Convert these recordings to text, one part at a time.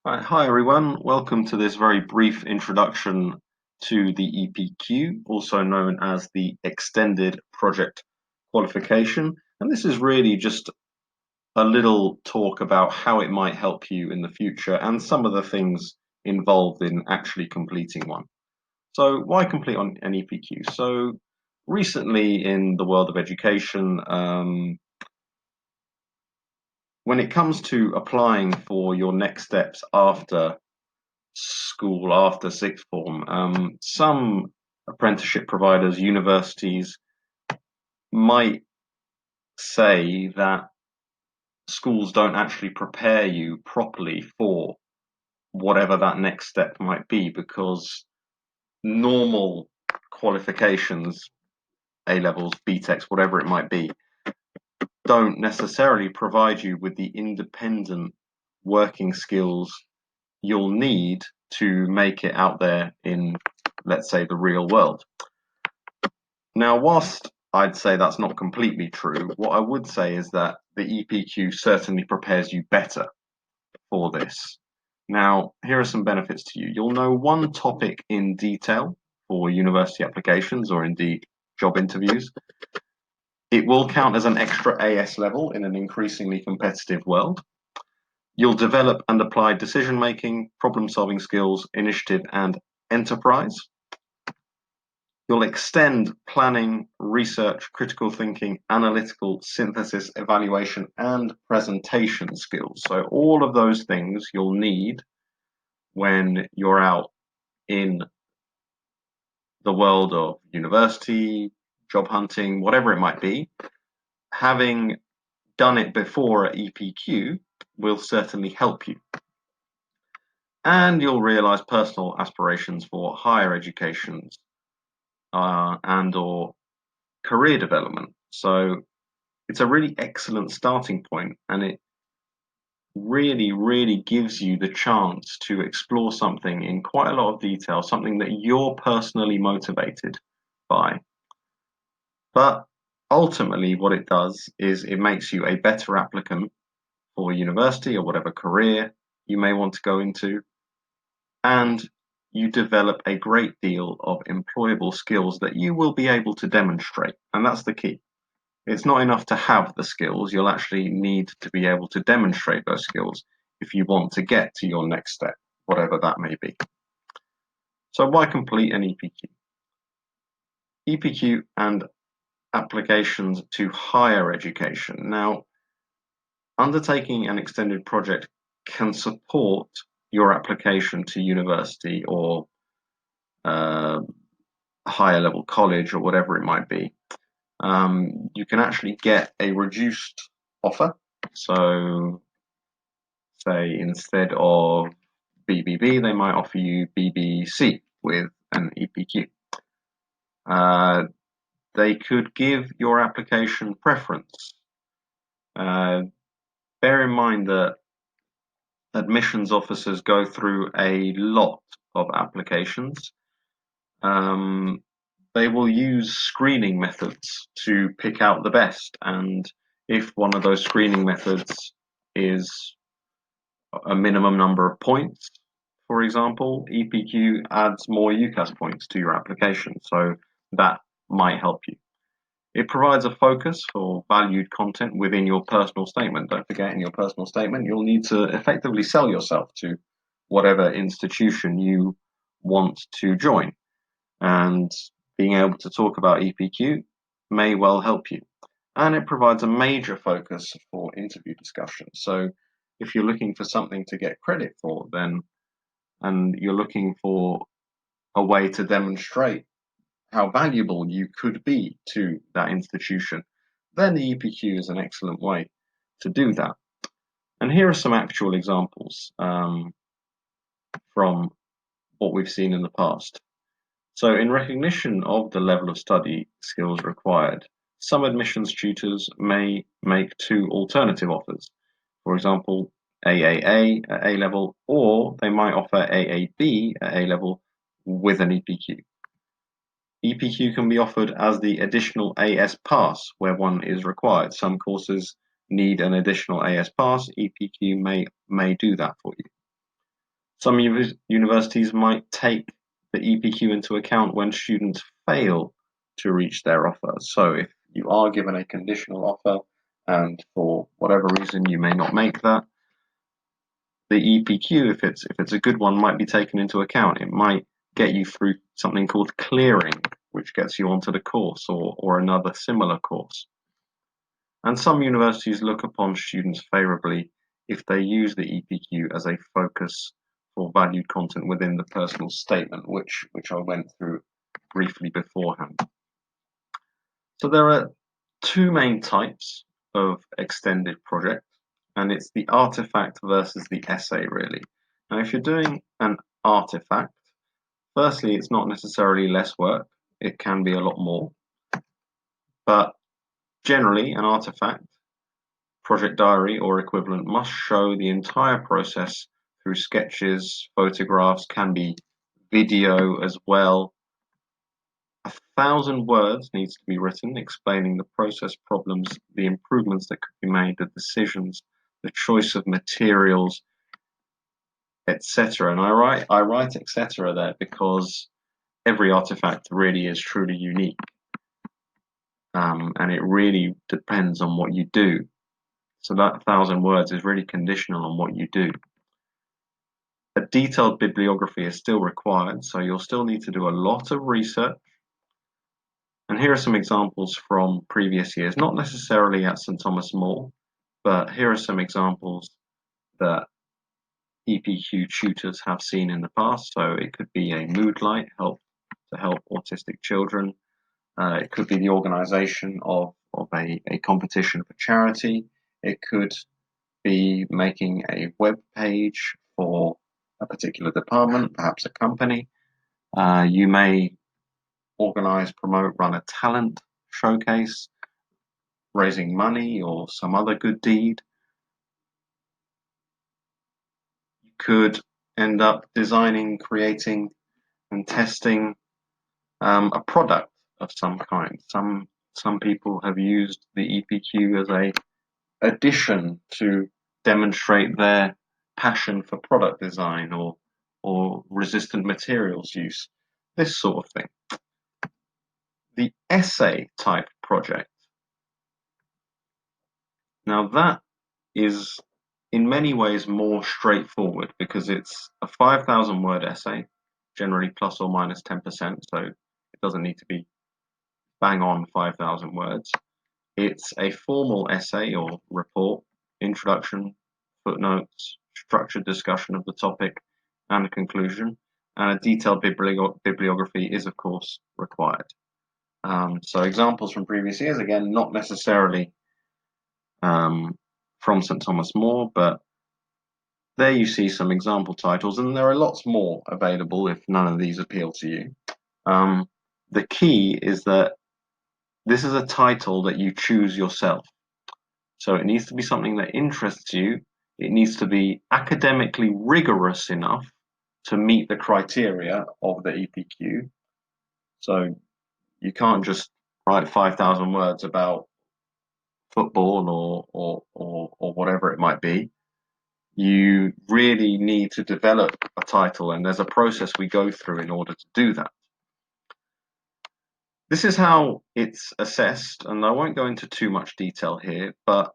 Hi everyone, welcome to this very brief introduction to the EPQ, also known as the Extended Project Qualification. And this is really just a little talk about how it might help you in the future and some of the things involved in actually completing one. So why complete on an EPQ? So recently in the world of education, when it comes to applying for your next steps after school, after sixth form, some apprenticeship providers, universities might say that schools don't actually prepare you properly for whatever that next step might be because normal qualifications, A levels, BTECs, whatever it might be, don't necessarily provide you with the independent working skills you'll need to make it out there in, let's say, the real world. Now, whilst I'd say that's not completely true, what I would say is that the EPQ certainly prepares you better for this. Now, here are some benefits to you. You'll know one topic in detail for university applications or indeed job interviews. It will count as an extra AS level in an increasingly competitive world. You'll develop and apply decision making, problem solving skills, initiative, and enterprise. You'll extend planning, research, critical thinking, analytical synthesis, evaluation, and presentation skills. So, all of those things you'll need when you're out in the world of university, job hunting, whatever it might be. Having done it before at EPQ will certainly help you. And you'll realize personal aspirations for higher educations and/or career development. So it's a really excellent starting point, and it really gives you the chance to explore something in quite a lot of detail, something that you're personally motivated by. But ultimately, what it does is it makes you a better applicant for university or whatever career you may want to go into, and you develop a great deal of employable skills that you will be able to demonstrate. And that's the key. It's not enough to have the skills, you'll actually need to be able to demonstrate those skills if you want to get to your next step, whatever that may be. So why complete an EPQ? EPQ and applications to higher education. Now, undertaking an extended project can support your application to university or higher level college or whatever it might be. You can actually get a reduced offer. So, say instead of BBB, they might offer you BBC with an EPQ. They could give your application preference. Bear in mind that admissions officers go through a lot of applications. They will use screening methods to pick out the best. And if one of those screening methods is a minimum number of points, for example, EPQ adds more UCAS points to your application. So that might help you. It provides a focus for valued content within your personal statement. Don't forget, in your personal statement, you'll need to effectively sell yourself to whatever institution you want to join. And being able to talk about EPQ may well help you. And it provides a major focus for interview discussion. So if you're looking for something to get credit for, then and you're looking for a way to demonstrate how valuable you could be to that institution, then the EPQ is an excellent way to do that. And here are some actual examples from what we've seen in the past. So, in recognition of the level of study skills required, some admissions tutors may make two alternative offers. For example, AAA at A level, or they might offer AAB at A level with an EPQ. EPQ can be offered as the additional AS pass where one is required. Some courses need an additional AS pass. EPQ may do that for you. Some universities might take the EPQ into account when students fail to reach their offer. So if you are given a conditional offer and for whatever reason you may not make that, the EPQ, if it's a good one, might be taken into account. It might get you through something called clearing, which gets you onto the course or another similar course. And some universities look upon students favorably if they use the EPQ as a focus for valued content within the personal statement, which I went through briefly beforehand. So there are two main types of extended project, and it's the artifact versus the essay, really. Now, if you're doing an artifact, firstly, it's not necessarily less work. It can be a lot more. But generally, an artifact, project diary or equivalent, must show the entire process through sketches, photographs, can be video as well. 1,000 words needs to be written explaining the process problems, the improvements that could be made, the decisions, the choice of materials, etc. And I write etc. there because every artifact really is truly unique, and it really depends on what you do. So that 1,000 words is really conditional on what you do. A detailed bibliography is still required, so you'll still need to do a lot of research. And here are some examples from previous years, not necessarily at St Thomas More, but here are some examples that EPQ tutors have seen in the past. So it could be a mood light to help autistic children. It could be the organization of a competition for charity. It could be making a web page for a particular department, perhaps a company. You may organize, promote, run a talent showcase, raising money, or some other good deed. You could end up designing, creating, and testing a product of some kind. Some people have used the EPQ as a addition to demonstrate their passion for product design or resistant materials use, this sort of thing. The essay type project. Now that is in many ways more straightforward because it's a 5,000 word essay, generally plus or minus 10%, so it doesn't need to be bang on 5,000 words. It's a formal essay or report, introduction, footnotes, structured discussion of the topic, and a conclusion. And a detailed bibliography is, of course, required. So examples from previous years, again, not necessarily from St Thomas More, but there you see some example titles, and there are lots more available if none of these appeal to you. The key is that this is a title that you choose yourself. So it needs to be something that interests you. It needs to be academically rigorous enough to meet the criteria of the EPQ. So you can't just write 5,000 words about football or whatever it might be. You really need to develop a title, and there's a process we go through in order to do that. This is how it's assessed, and I won't go into too much detail here, but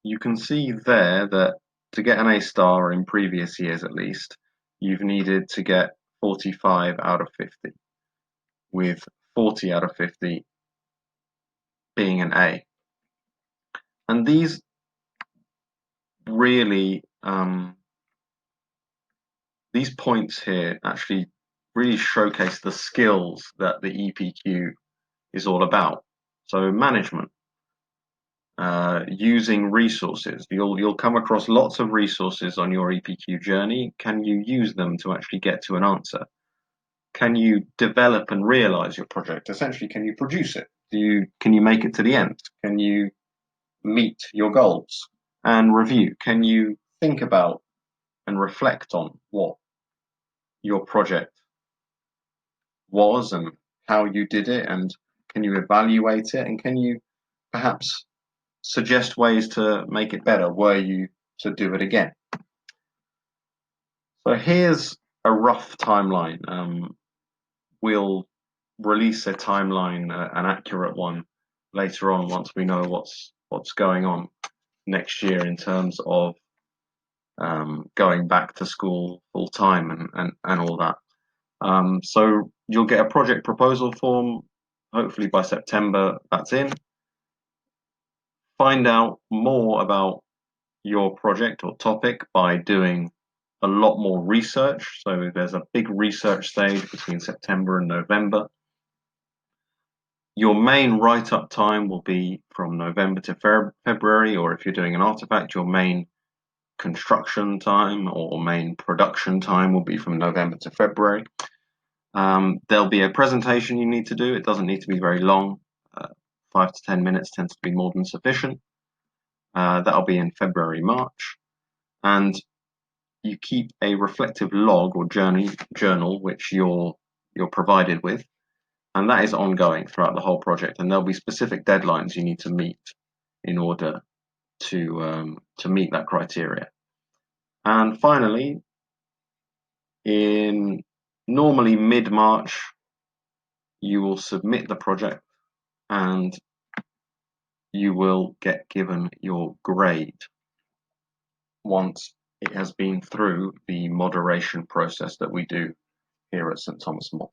you can see there that to get an A star in previous years at least, you've needed to get 45 out of 50, with 40 out of 50 being an A. And these really, these points here actually really showcase the skills that the EPQ is all about. So management, using resources. You'll come across lots of resources on your EPQ journey. Can you use them to actually get to an answer? Can you develop and realize your project? Essentially, can you produce it? Can you make it to the end? Can you meet your goals? And review. Can you think about and reflect on what your project was and how you did it, and can you evaluate it, and can you perhaps suggest ways to make it better were you to do it again? So here's a rough timeline. We'll release a timeline, an accurate one, later on once we know what's going on next year in terms of going back to school full time and all that. So you'll get a project proposal form. Hopefully by September, that's in. Find out more about your project or topic by doing a lot more research. So there's a big research stage between September and November. Your main write-up time will be from November to February, or if you're doing an artifact, your main construction time or main production time will be from November to February. There'll be a presentation you need to do. It doesn't need to be very long. 5 to 10 minutes tends to be more than sufficient. That'll be in February, March. And you keep a reflective log or journal which you're provided with, and that is ongoing throughout the whole project. And there'll be specific deadlines you need to meet in order to meet that criteria. And finally, in normally mid-March, you will submit the project and you will get given your grade once it has been through the moderation process that we do here at St Thomas More.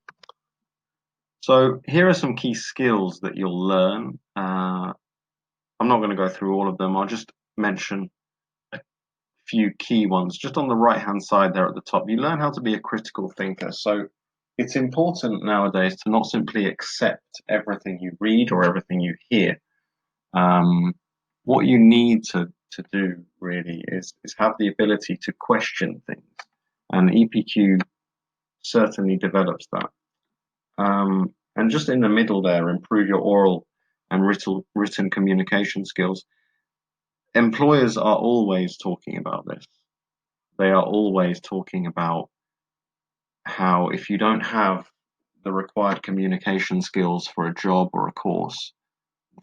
So here are some key skills that you'll learn. I'm not going to go through all of them. I'll just mention a few key ones. Just on the right-hand side there at the top, you learn how to be a critical thinker. So it's important nowadays to not simply accept everything you read or everything you hear. What you need to do really is have the ability to question things, and EPQ certainly develops that. And just in the middle there, improve your oral and written communication skills. Employers are always talking about this. They are always talking about how if you don't have the required communication skills for a job or a course,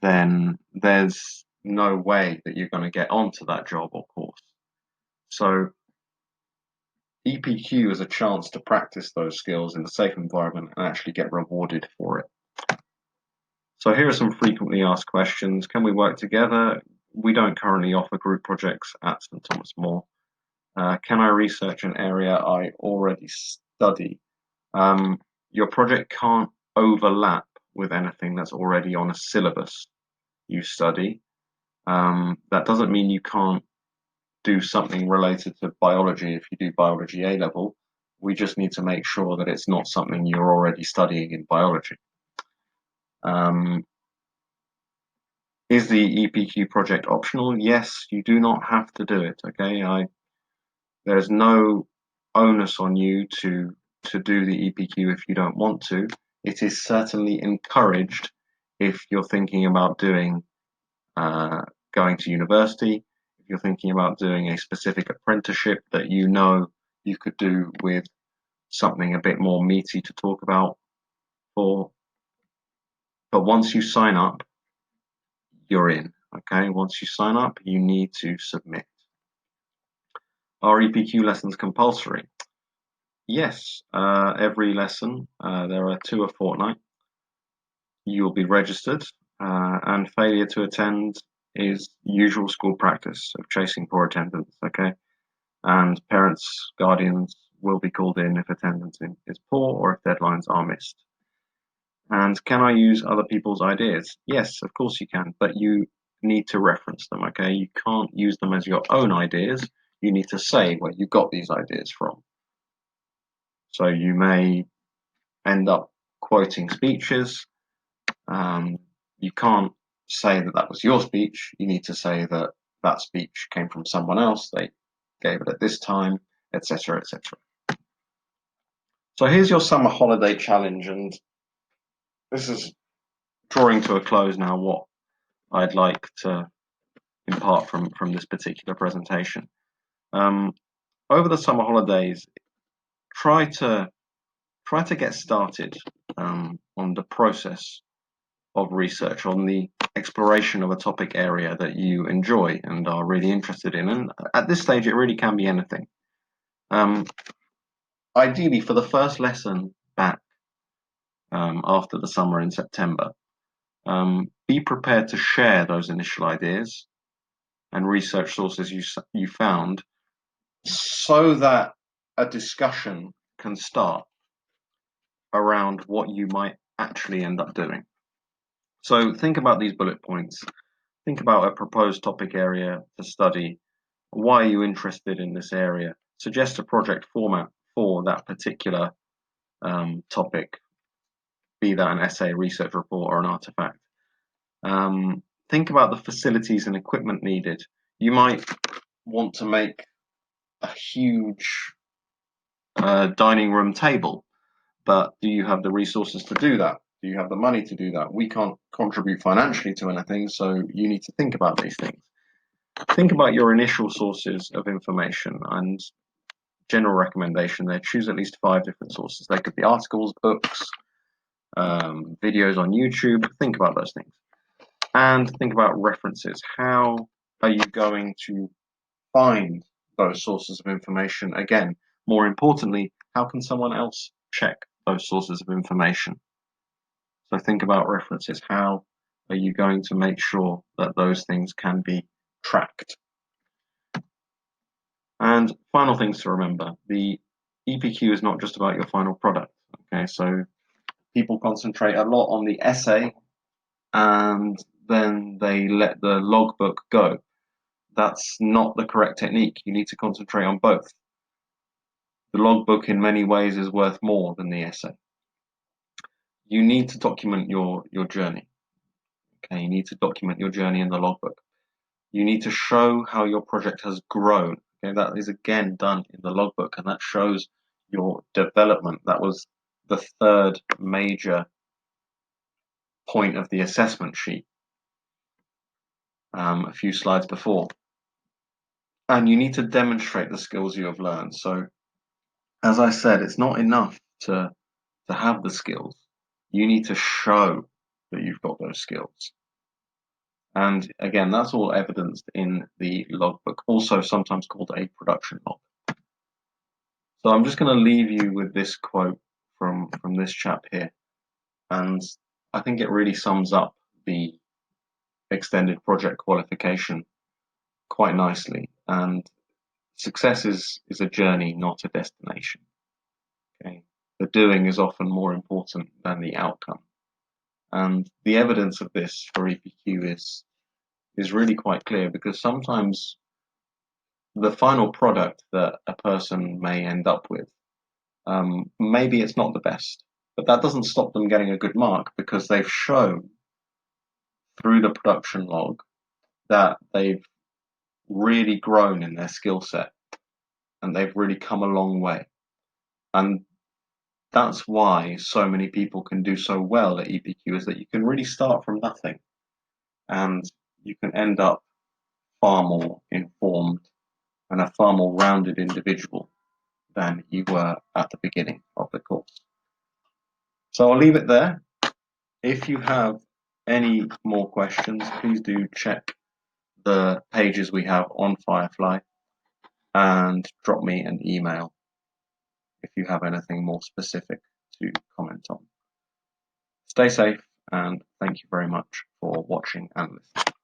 then there's no way that you're going to get onto that job or course. So EPQ is a chance to practice those skills in a safe environment and actually get rewarded for it. So here are some frequently asked questions. Can we work together? We don't currently offer group projects at St Thomas More. Can I research an area I already study? Your project can't overlap with anything that's already on a syllabus you study. That doesn't mean you can't do something related to biology if you do biology A level. We just need to make sure that it's not something you're already studying in biology. Is the EPQ project optional? Yes, you do not have to do it. Okay, there's no onus on you to do the EPQ if you don't want to. It is certainly encouraged if you're thinking about doing going to university, if you're thinking about doing a specific apprenticeship that you know you could do with something a bit more meaty to talk about for. But once you sign up, you're in. Okay, once you sign up, you need to submit. Are EPQ lessons compulsory? Yes, every lesson, there are 2 a fortnight. You will be registered, and failure to attend is usual school practice of chasing poor attendance, okay? And parents, guardians will be called in if attendance is poor or if deadlines are missed. And can I use other people's ideas? Yes, of course you can, but you need to reference them, okay? You can't use them as your own ideas. You need to say where you got these ideas from. So you may end up quoting speeches. You can't say that that was your speech. You need to say that that speech came from someone else. They gave it at this time, etc., etc. So here's your summer holiday challenge, and this is drawing to a close now. What I'd like to impart from this particular presentation. Over the summer holidays, try to get started on the process of research, on the exploration of a topic area that you enjoy and are really interested in. And at this stage, it really can be anything. ideally for the first lesson back after the summer in September, be prepared to share those initial ideas and research sources you found so that a discussion can start around what you might actually end up doing. So think about these bullet points. Think about a proposed topic area to study. Why are you interested in this area? Suggest a project format for that particular topic, be that an essay, research report, or an artifact. Think about the facilities and equipment needed. You might want to make a huge dining room table, but do you have the resources to do that? Do you have the money to do that? We can't contribute financially to anything, so you need to think about these things. Think about your initial sources of information, and general recommendation there, choose at least 5 different sources. They could be articles, books, videos on YouTube. Think about those things. And think about references. How are you going to find those sources of information? Again, more importantly, how can someone else check those sources of information? So think about references. How are you going to make sure that those things can be tracked? And final things to remember, the EPQ is not just about your final product. Okay, so people concentrate a lot on the essay and then they let the logbook go. That's not the correct technique. You need to concentrate on both. The logbook in many ways is worth more than the essay. You need to document your journey. Okay, you need to document your journey in the logbook. You need to show how your project has grown. Okay, that is again done in the logbook, and that shows your development. That was the third major point of the assessment sheet a few slides before. And you need to demonstrate the skills you have learned. So, as I said, it's not enough to have the skills. You need to show that you've got those skills. And again, that's all evidenced in the logbook, also sometimes called a production log. So I'm just going to leave you with this quote from this chap here. And I think it really sums up the extended project qualification quite nicely. And success is a journey, not a destination. Okay, the doing is often more important than the outcome. And the evidence of this for EPQ is really quite clear, because sometimes the final product that a person may end up with, maybe it's not the best, but that doesn't stop them getting a good mark, because they've shown through the production log that they've really grown in their skill set and they've really come a long way. And that's why so many people can do so well at EPQ, is that you can really start from nothing and you can end up far more informed and a far more rounded individual than you were at the beginning of the course. So I'll leave it there. If you have any more questions, please do check the pages we have on Firefly and drop me an email if you have anything more specific to comment on. Stay safe, and thank you very much for watching and listening.